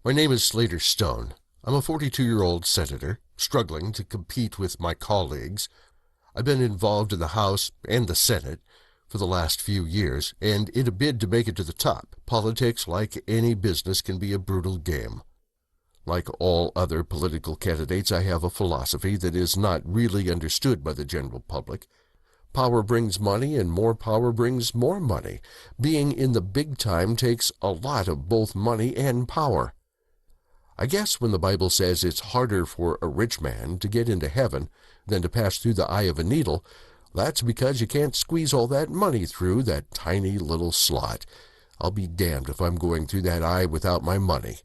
My name is Slater Stone. I'm a 42-year-old senator, struggling to compete with my colleagues. I've been involved in the House and the Senate for the last few years, and in a bid to make it to the top, politics, like any business, can be a brutal game. Like all other political candidates, I have a philosophy that is not really understood by the general public. Power brings money, and more power brings more money. Being in the big time takes a lot of both money and power. I guess when the Bible says it's harder for a rich man to get into heaven than to pass through the eye of a needle, that's because you can't squeeze all that money through that tiny little slot. I'll be damned if I'm going through that eye without my money.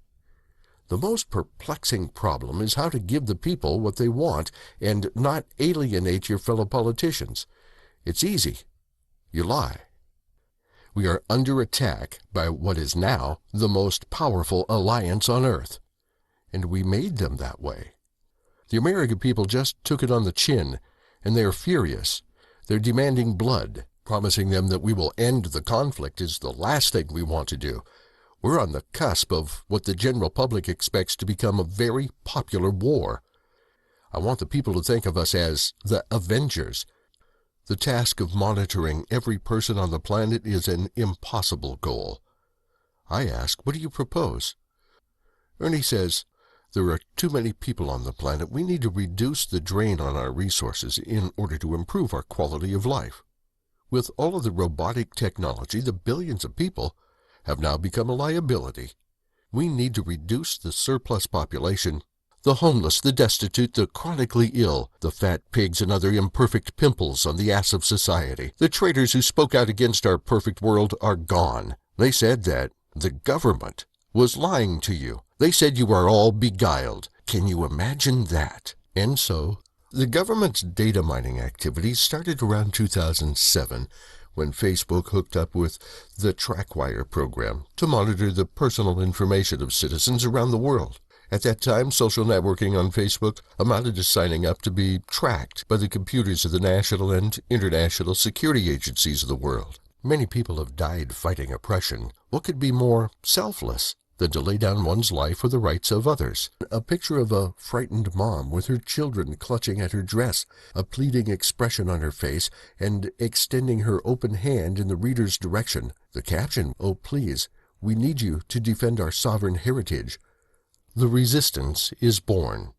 The most perplexing problem is how to give the people what they want and not alienate your fellow politicians. It's easy. You lie. We are under attack by what is now the most powerful alliance on earth. And we made them that way. The American people just took it on the chin, and they are furious. They're demanding blood. Promising them that we will end the conflict is the last thing we want to do. We're on the cusp of what the general public expects to become a very popular war. I want the people to think of us as the Avengers. The task of monitoring every person on the planet is an impossible goal. I ask, what do you propose? Ernie says, there are too many people on the planet. We need to reduce the drain on our resources in order to improve our quality of life. With all of the robotic technology, the billions of people have now become a liability. We need to reduce the surplus population, the homeless, the destitute, the chronically ill, the fat pigs and other imperfect pimples on the ass of society. The traitors who spoke out against our perfect world are gone. They said that the government was lying to you. They said you are all beguiled. Can you imagine that? And so, the government's data mining activities started around 2007, when Facebook hooked up with the TrackWire program to monitor the personal information of citizens around the world. At that time, social networking on Facebook amounted to signing up to be tracked by the computers of the national and international security agencies of the world. Many people have died fighting oppression. What could be more selfless than to lay down one's life for the rights of others? A picture of a frightened mom with her children clutching at her dress, a pleading expression on her face, and extending her open hand in the reader's direction. The caption, "Oh please, we need you to defend our sovereign heritage." The resistance is born.